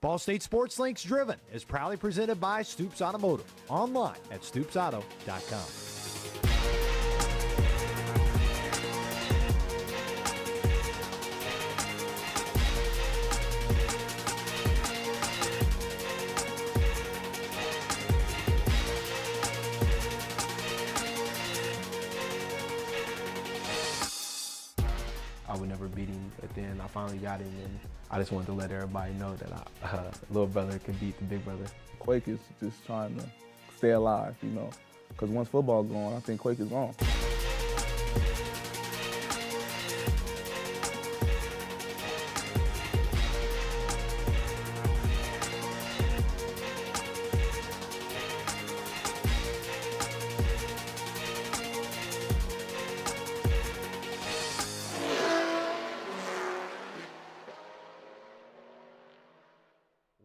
Ball State Sports Links Driven is proudly presented by Stoops Automotive. Online at stoopsauto.com. I would never beat him, but then I finally got him, and I just wanted to let everybody know that little brother could beat the big brother. Quake is just trying to stay alive, because once football's gone, I think Quake is gone.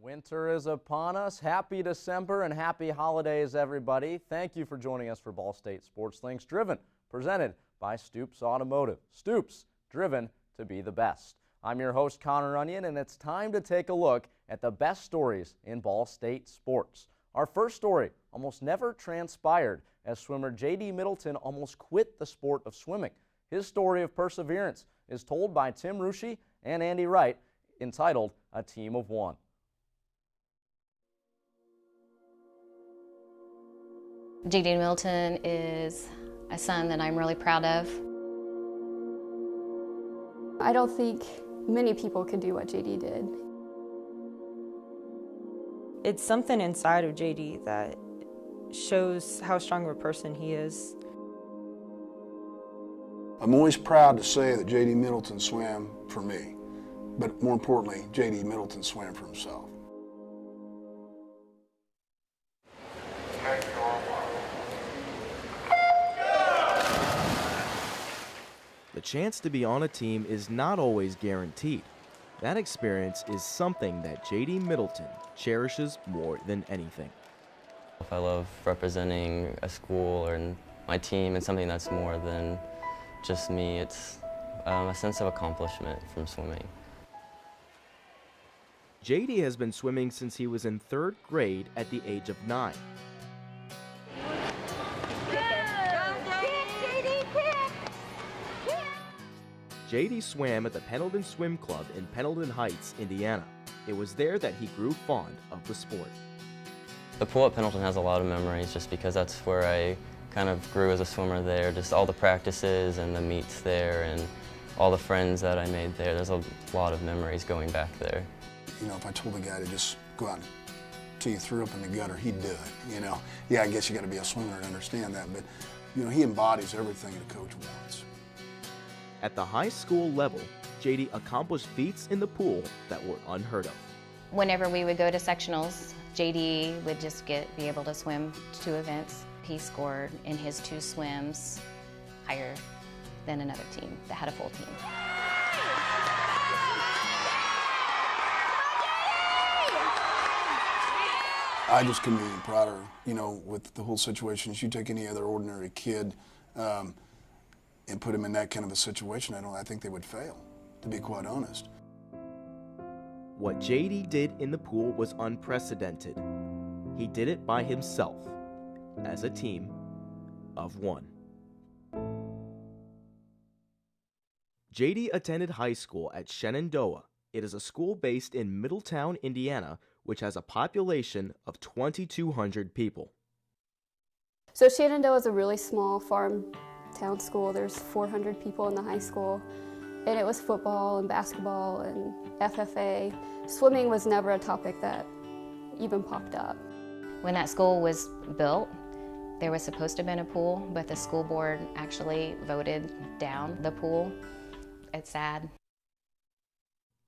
Winter is upon us. Happy December and happy holidays, everybody. Thank you for joining us for Ball State Sports Links Driven, presented by Stoops Automotive. Stoops, driven to be the best. I'm your host, Connor Onion, and it's time to take a look at the best stories in Ball State sports. Our first story almost never transpired as swimmer J.D. Middleton almost quit the sport of swimming. His story of perseverance is told by Tim Rushi and Andy Wright, entitled A Team of One. J.D. Middleton is a son that I'm really proud of. I don't think many people could do what J.D. did. It's something inside of J.D. that shows how strong of a person he is. I'm always proud to say that J.D. Middleton swam for me, but more importantly, J.D. Middleton swam for himself. The chance to be on a team is not always guaranteed. That experience is something that J.D. Middleton cherishes more than anything. I love representing a school or my team. It's something that's more than just me. It's a sense of accomplishment from swimming. J.D. has been swimming since he was in 3rd grade at the age of 9. J.D. swam at the Pendleton Swim Club in Pendleton Heights, Indiana. It was there that he grew fond of the sport. The pool at Pendleton has a lot of memories just because that's where I kind of grew as a swimmer there. Just all the practices and the meets there and all the friends that I made there. There's a lot of memories going back there. If I told a guy to just go out until you threw up in the gutter, he'd do it, Yeah, I guess you got to be a swimmer to understand that, but, he embodies everything the coach wants. At the high school level, J.D. accomplished feats in the pool that were unheard of. Whenever we would go to sectionals, J.D. would just be able to swim 2 events. He scored in his 2 swims higher than another team that had a full team. I just couldn't be any prouder, with the whole situation. If you take any other ordinary kid and put him in that kind of a situation, I think they would fail, to be quite honest. What J.D. did in the pool was unprecedented. He did it by himself, as a team of one. J.D. attended high school at Shenandoah. It is a school based in Middletown, Indiana, which has a population of 2,200 people. So Shenandoah is a really small farm town school. There's 400 people in the high school, and it was football and basketball and FFA. Swimming was never a topic that even popped up. When that school was built, there was supposed to have been a pool, but the school board actually voted down the pool. It's sad.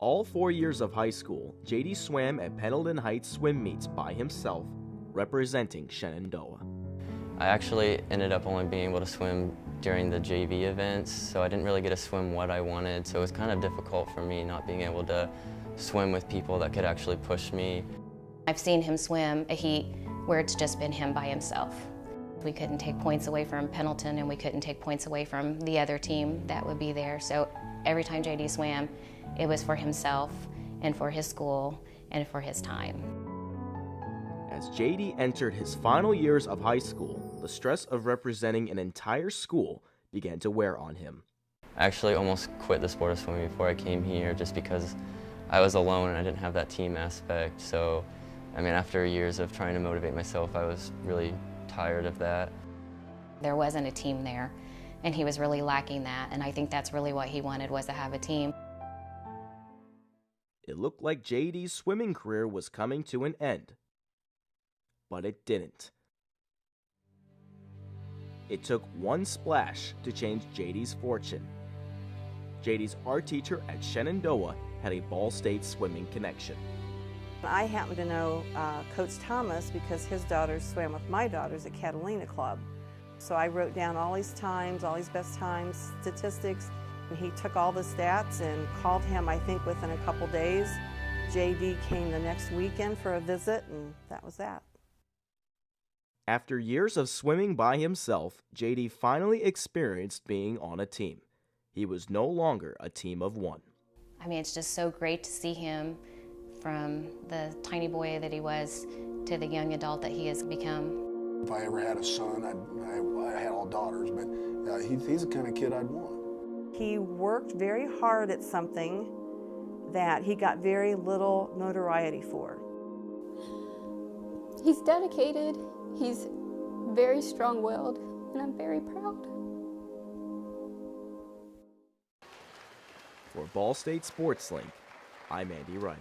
All 4 years of high school, J.D. swam at Pendleton Heights swim meets by himself, representing Shenandoah. I actually ended up only being able to swim during the JV events, so I didn't really get to swim what I wanted, so it was kind of difficult for me not being able to swim with people that could actually push me. I've seen him swim a heat where it's just been him by himself. We couldn't take points away from Pendleton, and we couldn't take points away from the other team that would be there, so every time JD swam, it was for himself and for his school and for his time. As JD entered his final years of high school, the stress of representing an entire school began to wear on him. I actually almost quit the sport of swimming before I came here just because I was alone and I didn't have that team aspect. So, I mean, after years of trying to motivate myself, I was really tired of that. There wasn't a team there, and he was really lacking that, and I think that's really what he wanted, was to have a team. It looked like JD's swimming career was coming to an end, but it didn't. It took one splash to change JD's fortune. JD's art teacher at Shenandoah had a Ball State swimming connection. I happen to know Coach Thomas because his daughters swam with my daughters at Catalina Club. So I wrote down all his times, all his best times, statistics, and he took all the stats and called him, I think, within a couple days. JD came the next weekend for a visit, and that was that. After years of swimming by himself, JD finally experienced being on a team. He was no longer a team of one. I mean, it's just so great to see him from the tiny boy that he was to the young adult that he has become. If I ever had a son, I had all daughters, but he's the kind of kid I'd want. He worked very hard at something that he got very little notoriety for. He's dedicated, he's very strong-willed, and I'm very proud. For Ball State Sports Link, I'm Andy Wright.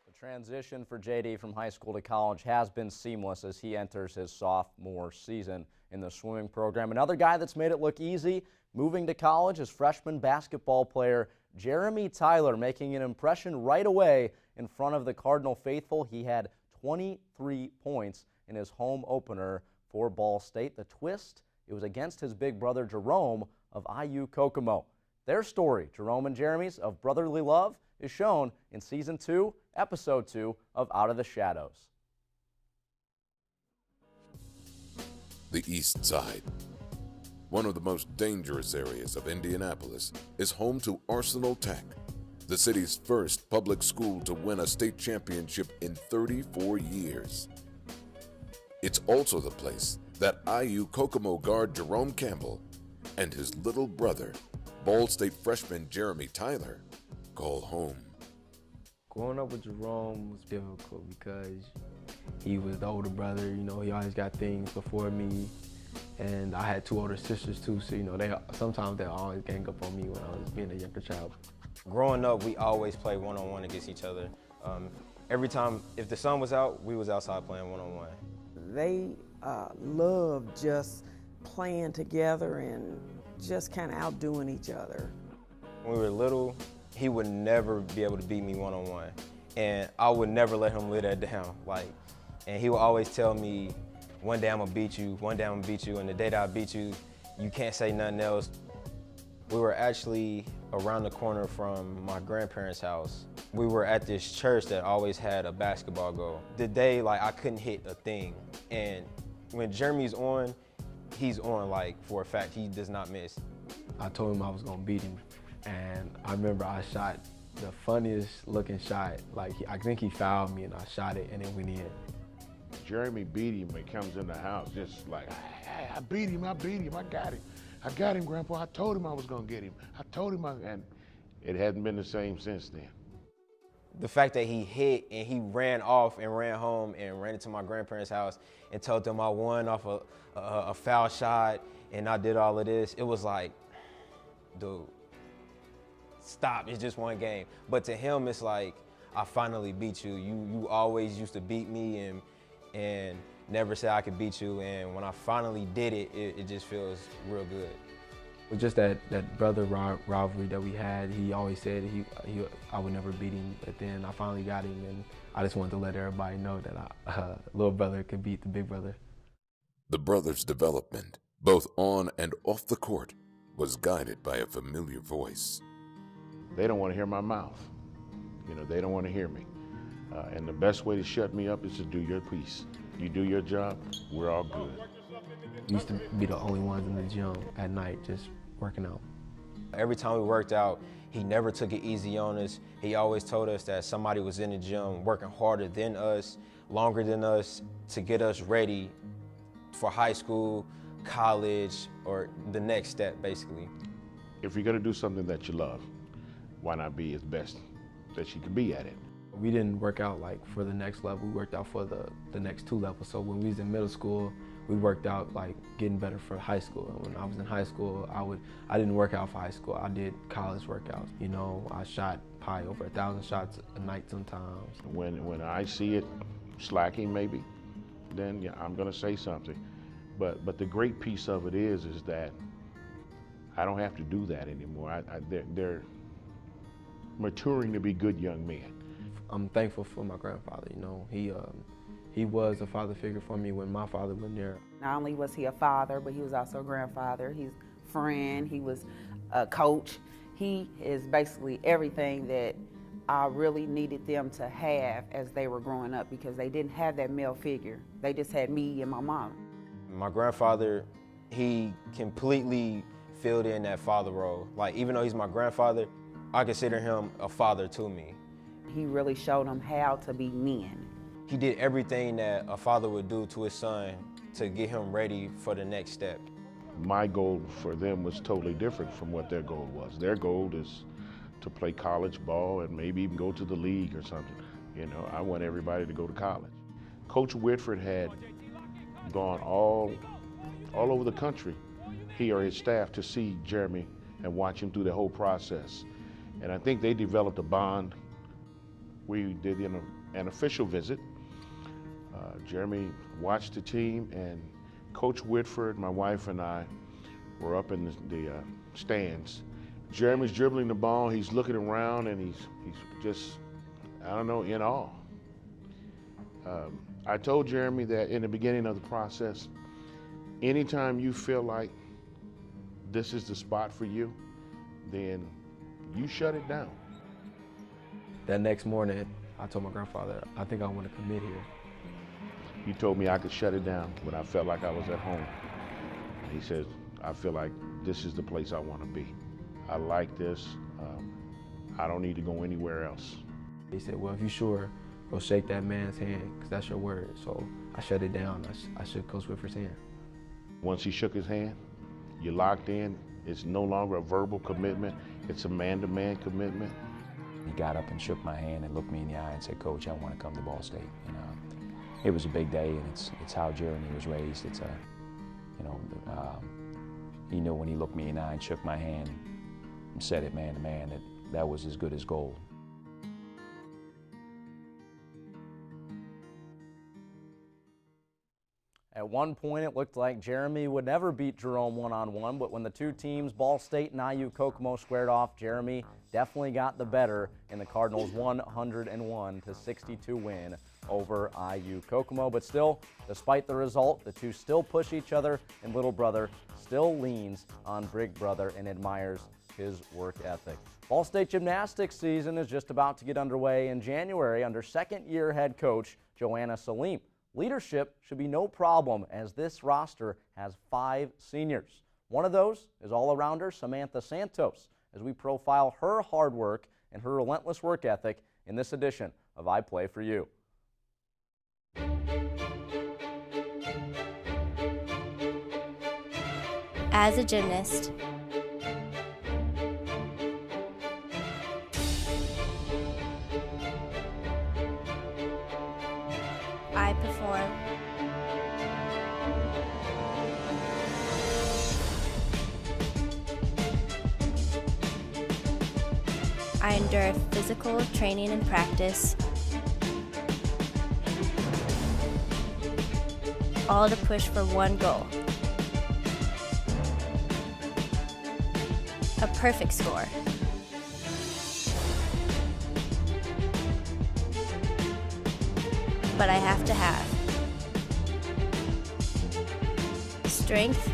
The transition for JD from high school to college has been seamless as he enters his sophomore season in the swimming program. Another guy that's made it look easy moving to college is freshman basketball player Jeremy Tyler, making an impression right away in front of the Cardinal faithful. He had 23 points in his home opener for Ball State. The twist, it was against his big brother Jerome of IU Kokomo. Their story, Jerome and Jeremy's, of brotherly love is shown in Season 2, Episode 2 of Out of the Shadows. The East Side, one of the most dangerous areas of Indianapolis, is home to Arsenal Tech, the city's first public school to win a state championship in 34 years. It's also the place that IU Kokomo guard Jerome Campbell and his little brother, Ball State freshman Jeremy Tyler, call home. Growing up with Jerome was difficult because he was the older brother, you know, he always got things before me. And I had two older sisters too, so you know, sometimes they always gang up on me when I was being a younger child. Growing up, we always played one-on-one against each other. Every time, if the sun was out, we was outside playing one-on-one. They loved just playing together and just kind of outdoing each other. When we were little, he would never be able to beat me one-on-one. And I would never let him live that down. And he would always tell me, one day I'm gonna beat you, one day I'm gonna beat you, and the day that I beat you, you can't say nothing else. We were actually around the corner from my grandparents' house. We were at this church that always had a basketball goal. The day, I couldn't hit a thing. And when Jeremy's on, he's on, for a fact, he does not miss. I told him I was gonna beat him, and I remember I shot the funniest looking shot. I think he fouled me and I shot it and it went in. Jeremy beat him when he comes in the house, just like, hey, I beat him, I got him, Grandpa. I told him I was gonna get him. I told him, and it hadn't been the same since then. The fact that he hit and he ran off and ran home and ran into my grandparents' house and told them I won off a foul shot and I did all of this, it was like, dude, stop, it's just one game. But to him, it's like, I finally beat you. You always used to beat me and never said I could beat you, and when I finally did it, it just feels real good. With just that brother rivalry that we had, he always said I would never beat him, but then I finally got him, and I just wanted to let everybody know that little brother could beat the big brother. The brothers' development, both on and off the court, was guided by a familiar voice. They don't want to hear my mouth. They don't want to hear me. And the best way to shut me up is to do your piece. You do your job, we're all good. We used to be the only ones in the gym at night just working out. Every time we worked out, He never took it easy on us. He always told us that somebody was in the gym working harder than us, longer than us, to get us ready for high school, college, or the next step, basically. If you're gonna do something that you love, why not be as best that you can be at it? We didn't work out like for the next level, we worked out for the next 2 levels. So when we was in middle school, we worked out like getting better for high school. And when I was in high school, I didn't work out for high school, I did college workouts. You know, I shot probably over 1,000 shots a night sometimes. When I see it slacking maybe, then yeah, I'm gonna say something. But the great piece of it is that I don't have to do that anymore. They're maturing to be good young men. I'm thankful for my grandfather. You know, he was a father figure for me when my father wasn't there. Not only was he a father, but he was also a grandfather. He's a friend, he was a coach. He is basically everything that I really needed them to have as they were growing up, because they didn't have that male figure. They just had me and my mom. My grandfather, he completely filled in that father role. Like, even though he's my grandfather, I consider him a father to me. He really showed them how to be men. He did everything that a father would do to his son to get him ready for the next step. My goal for them was totally different from what their goal was. Their goal is to play college ball and maybe even go to the league or something. You know, I want everybody to go to college. Coach Whitford had gone all over the country, he or his staff, to see Jeremy and watch him through the whole process. And I think they developed a bond. We did an official visit. Jeremy watched the team, and Coach Whitford, my wife, and I were up in the stands. Jeremy's dribbling the ball, he's looking around, and he's just, I don't know, in awe. I told Jeremy that in the beginning of the process, anytime you feel like this is the spot for you, then you shut it down. That next morning, I told my grandfather, I think I want to commit here. He told me I could shut it down when I felt like I was at home. And he said, I feel like this is the place I want to be. I like this. I don't need to go anywhere else. He said, well, if you're sure, go shake that man's hand, because that's your word. So I shut it down. I shook Coach Whitford's hand. Once he shook his hand, you're locked in. It's no longer a verbal commitment. It's a man-to-man commitment. He got up and shook my hand and looked me in the eye and said, Coach, I want to come to Ball State. You know, it was a big day, and it's how Jeremy was raised. It's a, you know, he knew when he looked me in the eye and shook my hand and said it man to man that was as good as gold. At one point, it looked like Jeremy would never beat Jerome one-on-one, but when the two teams, Ball State and IU Kokomo, squared off, Jeremy definitely got the better in the Cardinals' 101-62 win over IU Kokomo. But still, despite the result, the two still push each other, and little brother still leans on big brother and admires his work ethic. Ball State gymnastics season is just about to get underway in January under second-year head coach Joanna Salim. Leadership should be no problem, as this roster has 5 seniors. One of those is all-arounder Samantha Santos, as we profile her hard work and her relentless work ethic in this edition of I Play For You. As a gymnast, I perform I endure physical training and practice, all to push for one goal: a perfect score. But I have to have strength,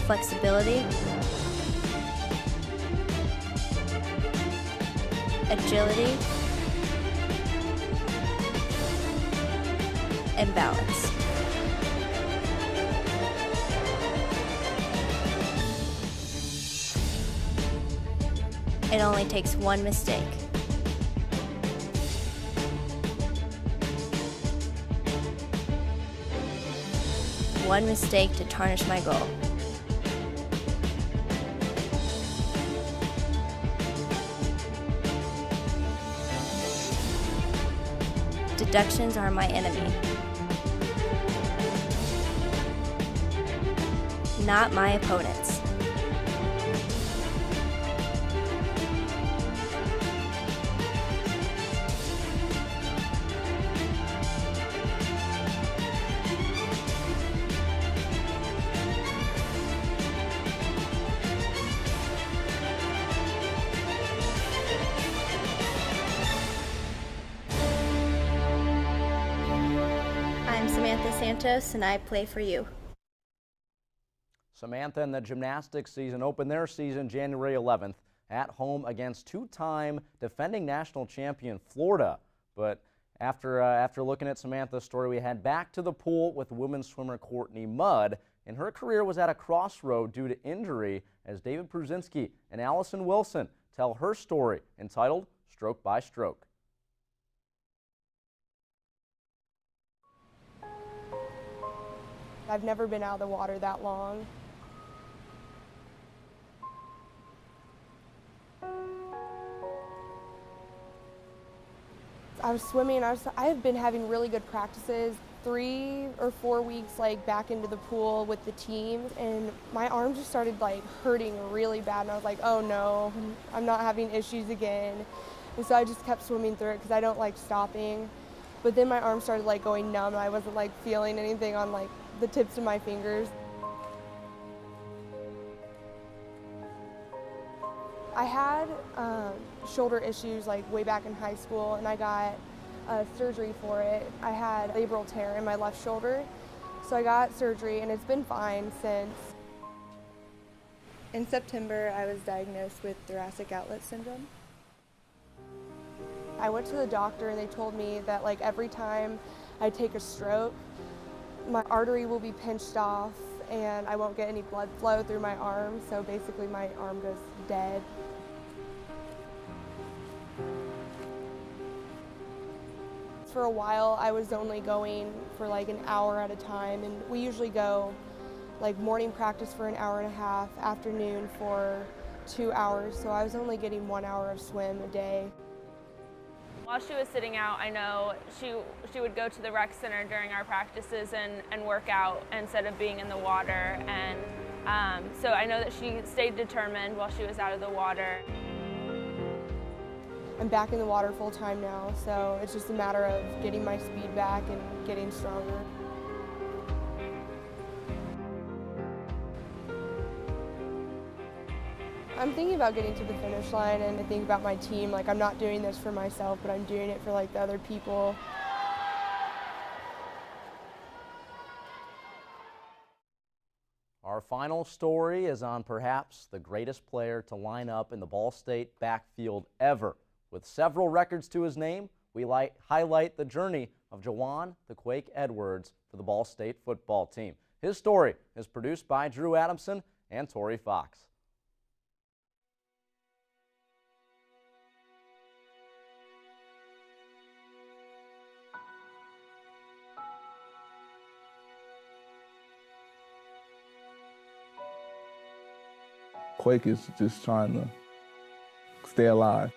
flexibility, agility, and balance. It only takes one mistake. One mistake to tarnish my goal. Deductions are my enemy, not my opponents. I'm Samantha Santos, and I play for you. Samantha and the gymnastics season opened their season January 11th at home against two-time defending national champion Florida. But after looking at Samantha's story, we head back to the pool with women's swimmer Courtney Mudd. And her career was at a crossroad due to injury as David Pruzinski and Allison Wilson tell her story entitled Stroke by Stroke. I've never been out of the water that long. I was swimming, I have been having really good practices, 3 or 4 weeks back into the pool with the team, and my arm just started hurting really bad, and I was like, oh no, I'm not having issues again. And so I just kept swimming through it because I don't like stopping. But then my arm started going numb, and I wasn't feeling anything on the tips of my fingers. I had shoulder issues way back in high school, and I got surgery for it. I had a labral tear in my left shoulder, so I got surgery, and it's been fine since. In September, I was diagnosed with thoracic outlet syndrome. I went to the doctor, and they told me that every time I take a stroke, my artery will be pinched off, and I won't get any blood flow through my arm, so basically my arm goes dead. For a while, I was only going for an hour at a time, and we usually go morning practice for an hour and a half, afternoon for 2 hours, so I was only getting 1 hour of swim a day. While she was sitting out, I know she would go to the rec center during our practices and work out instead of being in the water, and so I know that she stayed determined while she was out of the water. I'm back in the water full time now, so it's just a matter of getting my speed back and getting stronger. I'm thinking about getting to the finish line, and I think about my team. I'm not doing this for myself, but I'm doing it for the other people. Our final story is on perhaps the greatest player to line up in the Ball State backfield ever. With several records to his name, we highlight the journey of Jawan "The Quake" Edwards for the Ball State football team. His story is produced by Drew Adamson and Tori Fox. Quake is just trying to stay alive.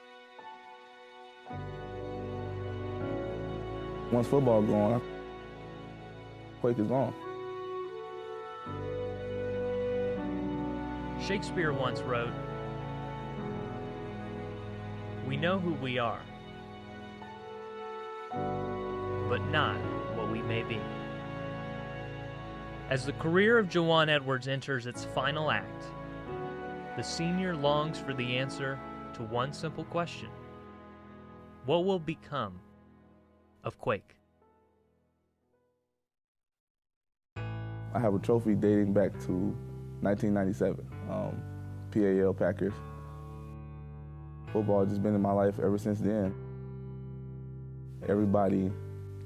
Once football gone, Quake is gone. Shakespeare once wrote, "We know who we are, but not what we may be." As the career of Jawan Edwards enters its final act, the senior longs for the answer to one simple question: what will become of Quake? I have a trophy dating back to 1997, PAL Packers. Football has just been in my life ever since then. Everybody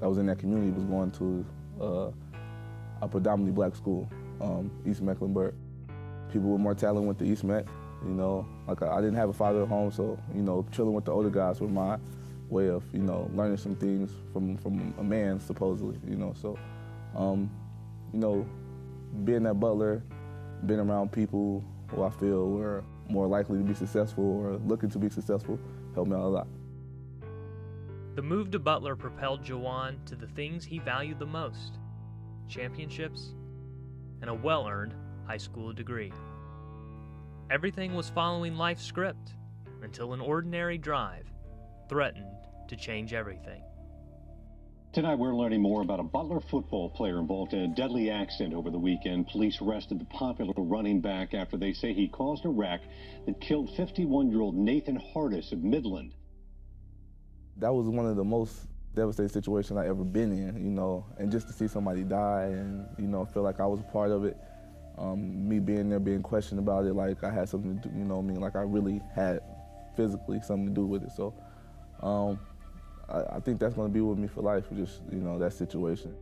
that was in that community was going to a predominantly black school, East Mecklenburg. People with more talent went to East Meck, You know, like I didn't have a father at home, so, you know, chilling with the older guys was my way of, you know, learning some things from a man, supposedly, you know. So, you know, being that butler, being around people who I feel were more likely to be successful or looking to be successful helped me out a lot. The move to Butler propelled Juwan to the things he valued the most: championships and a well-earned high school degree. Everything was following life's script until an ordinary drive threatened to change everything. Tonight we're learning more about a Butler football player involved in a deadly accident over the weekend. Police arrested the popular running back after they say he caused a wreck that killed 51-year-old Nathan Hardis of Midland. That was one of the most devastating situations I ever been in, you know, and just to see somebody die and, you know, feel like I was a part of it, me being there, being questioned about it, like I had something to do, you know what I mean, like I really had physically something to do with it. So I think that's going to be with me for life, just, you know, that situation.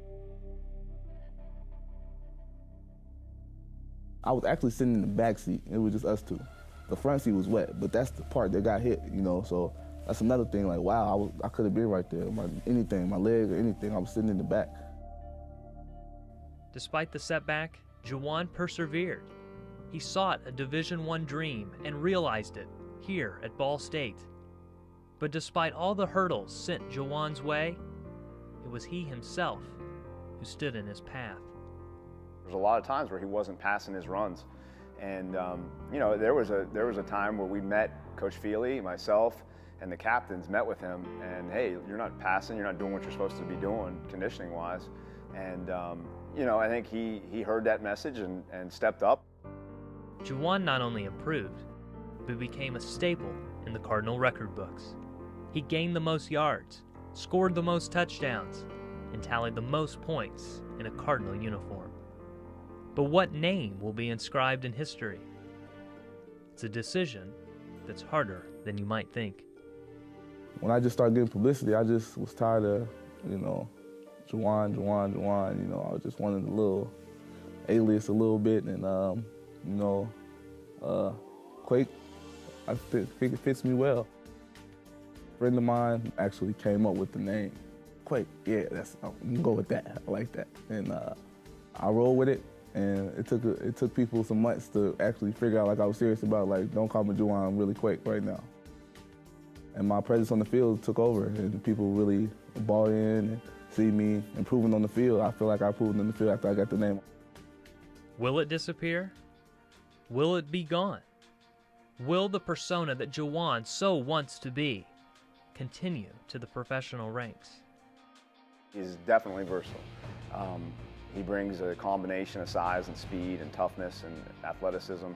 I was actually sitting in the back seat. It was just us two. The front seat was wet, but that's the part that got hit, you know, so that's another thing, like, wow, I could have been right there. My leg or anything, I was sitting in the back. Despite the setback, Juwan persevered. He sought a Division I dream and realized it here at Ball State. But despite all the hurdles sent Juwan's way, it was he himself who stood in his path. There's a lot of times where he wasn't passing his runs. And, you know, there was a time where we met Coach Feely, myself, and the captains met with him, and hey, you're not passing, you're not doing what you're supposed to be doing conditioning-wise. And, you know, I think he heard that message and stepped up. Juwan not only improved, but became a staple in the Cardinal record books. He gained the most yards, scored the most touchdowns, and tallied the most points in a Cardinal uniform. But what name will be inscribed in history? It's a decision that's harder than you might think. When I just started getting publicity, I just was tired of, you know, Juwan, you know, I just wanted a little alias a little bit, and, you know, Quake, I think it fits me well. A friend of mine actually came up with the name. Quake, yeah, you can go with that, I like that. And I rolled with it, and it took people some months to actually figure out, like, I was serious about, like, don't call me Juwan, I'm really Quake right now. And my presence on the field took over, and people really bought in and see me improving on the field. I feel like I improved on the field after I got the name. Will it disappear? Will it be gone? Will the persona that Juwan so wants to be continue to the professional ranks? He's definitely versatile. He brings a combination of size and speed and toughness and athleticism.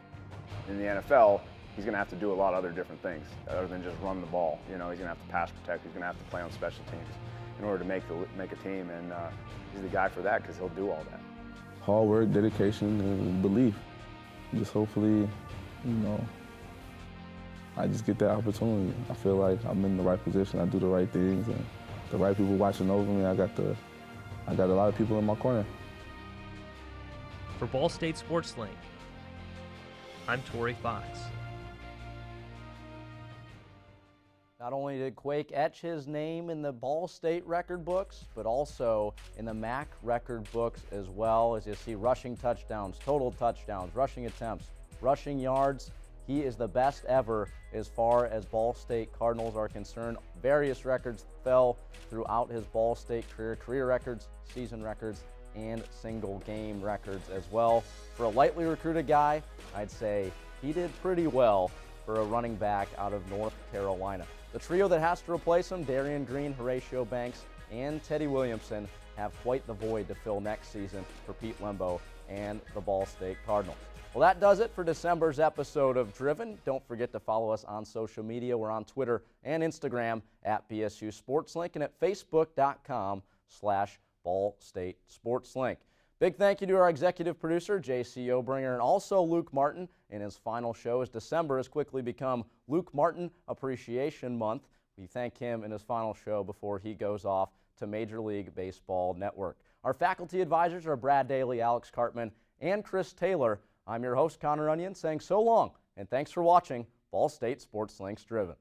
In the NFL, he's going to have to do a lot of other different things other than just run the ball. You know, he's going to have to pass protect. He's going to have to play on special teams in order to make a team, and he's the guy for that because he'll do all that. Hard work, dedication, and belief. Just hopefully, you know, I just get that opportunity. I feel like I'm in the right position. I do the right things, and the right people watching over me. I got a lot of people in my corner. For Ball State Sports Link, I'm Torrey Fox. Not only did Quake etch his name in the Ball State record books, but also in the MAC record books as well. As you see, rushing touchdowns, total touchdowns, rushing attempts, rushing yards. He is the best ever as far as Ball State Cardinals are concerned. Various records fell throughout his Ball State career records, season records, and single game records as well. For a lightly recruited guy, I'd say he did pretty well for a running back out of North Carolina. The trio that has to replace him, Darian Green, Horatio Banks, and Teddy Williamson, have quite the void to fill next season for Pete Lembo and the Ball State Cardinals. Well, that does it for December's episode of Driven. Don't forget to follow us on social media. We're on Twitter and Instagram at BSU SportsLink and at Facebook.com/Ball State SportsLink. Big thank you to our executive producer, J.C. Obringer, and also Luke Martin in his final show, as December has quickly become Luke Martin Appreciation Month. We thank him in his final show before he goes off to Major League Baseball Network. Our faculty advisors are Brad Daly, Alex Cartman, and Chris Taylor. I'm your host, Connor Onion, saying so long and thanks for watching Ball State Sports Links Driven.